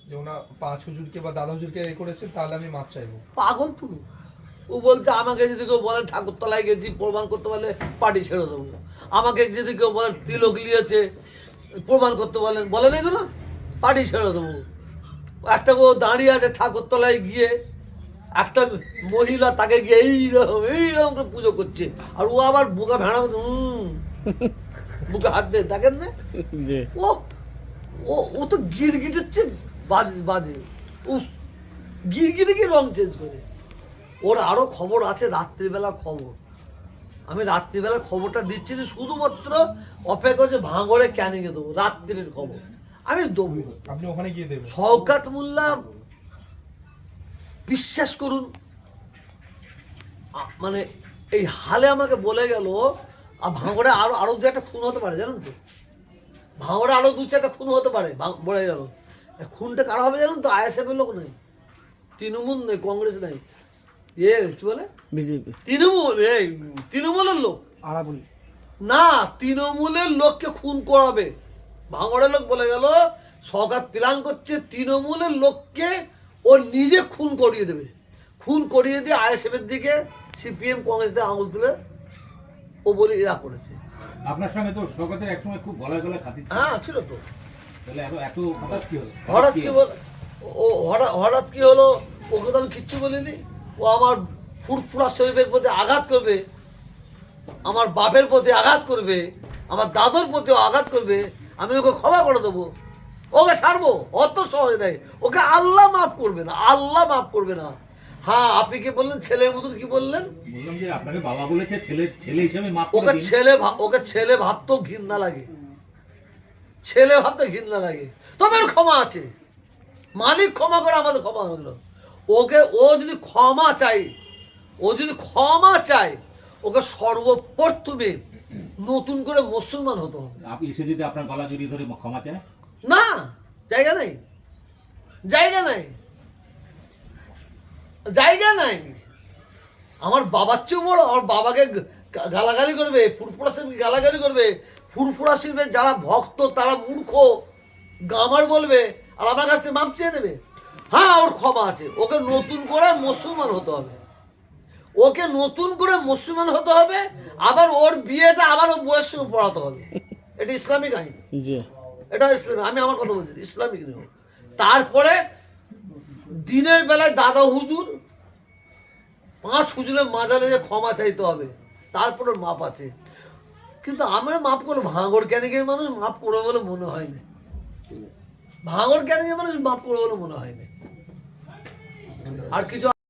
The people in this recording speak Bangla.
যে ওনা পাঁচ হুজুরকে বা দাদা হুজুরকে এ করেছে, তাহলে আমি মাপ চাইবো। পাগল তুমি। ও বলছে আমাকে যদি কেউ বলে ঠাকুরতলায় গেছি প্রমাণ করতে পারলে পার্টি ছেড়ে দেবো, আমাকে যদি কেউ বলে তিলক নিয়েছে প্রমাণ করতে বলেন এগুলো পার্টি ছেড়ে দেবো। একটা ও দাঁড়িয়ে আছে ঠাকুরতলায় গিয়ে, একটা মহিলা তাকে গিয়ে এইরকম করে পুজো করছে, আর ও আবার বুকা ভেড়া বুকে হাত দিয়ে দেখেন না, ও ও ও তো গিরগিটের বাজে বাজে, ও গিরগিরে কি রং চেঞ্জ করে। ওর আরো খবর আছে, রাত্রিবেলা খবর। আমি রাত্রিবেলা খবরটা দিচ্ছি যে শুধুমাত্র অপেক্ষা হচ্ছে ভাঙড়ে ক্যানিংয়ে দেবো রাত্রির খবর, আমি দেবো। আপনি ওখানে গিয়ে দেবেন। শওকত মোল্লা বিশ্বাস করুন, মানে এই হালে আমাকে বলে গেল ভাঙড়ে আরো দু একটা খুন হতে পারে, জানেন তো, ভাঙড়ে আরো দু চারটা খুন হতে পারে বলে গেল। খুনটা কারা হবে জানেন তো, আইএসএফ এর লোক নেই, তৃণমূল নেই, কংগ্রেস নেই, কি বলে বিজেপি, তৃণমূলের লোক আরাবুল না, তৃণমূলের লোককে খুন করাবে। ভাঙড়ের লোক বলে গেল সরকার প্ল্যান করছে তৃণমূলের লোককে ও নিজে খুন করিয়ে দেবে, খুন করিয়ে দিয়ে আইএসএফ এর দিকে সিপিএম কংগ্রেস দিয়ে আঙুল তুলে ও বলে এরা করেছে। আপনার সঙ্গে তো শওকতের একসময় খুব গলায় গলায় খাতির ছিল। হ্যাঁ ছিল তো। তাহলে এত হঠাৎ কি হলো? হঠাৎ কি হলো, ওকে তো আমি কিচ্ছু বলিনি। ও আমার ফুরফুরা শরীফের প্রতি আঘাত করবে, আমার বাপের প্রতি আঘাত করবে, আমার দাদুর প্রতি আঘাত করবে, আমি ওকে ক্ষমা করে দেবো, ওকে ছাড়বো, অত সহজ নেই। ওকে আল্লাহ মাফ করবে না, আল্লাহ মাফ করবে না। হ্যাঁ, আপনি কি বললেন ছেলের মতন, কি বললেন? বললাম যে আপনাকে বাবা বলেছে, ছেলে হিসেবে মাফ করে ওকে দিন। ওকে ছেলে ভাবতেও ঘৃণা লাগে, ছেলে ভাবতে ঘৃণা লাগে, তবে ওর ক্ষমা আছে, মালিক ক্ষমা করে, আমাদের ক্ষমা হলো। ওকে ও যদি ক্ষমা চায়, ওকে সর্বপ্রথমে নতুন করে মুসলমান হতে হবে। আপনি এসে যদি আপনার গলা জড়িয়ে ধরে ক্ষমা চায়, না, জায়গা নাই, আমার বাবার চেয়েও বড়, আমার বাবাকে গালাগালি করবে, ফুরফুরা শিল্পী গালাগালি করবে, ফুরফুরা শিল্পের যারা ভক্ত তারা মূর্খ গামার বলবে, আর আমার কাছ থেকে মাপ চেয়ে নেবে। হ্যাঁ, ওর ক্ষমা আছে, ওকে নতুন করে মুসলমান হতে হবে, আবার ওর বিয়েটা আবার ও বউয়ের সঙ্গে পড়াতে হবে। এটা ইসলামিক আইন, এটা ইসলামিক, আমি আমার কথা বলছি, ইসলামিক নিয়ম। তারপরে দিনের বেলায় দাদা হুজুর 5 হুজুরের মাজারে যে ক্ষমা চাইতে হবে, তারপরে মাপ আছে। কিন্তু আমরা মাপ করবো, ভাঙড় ক্যানিংয়ের মানুষ মাপ করবে বলে মনে হয় না, ভাঙড় ক্যানিংয়ের মানুষ মাপ করবে বলে মনে হয় না। আর কিছু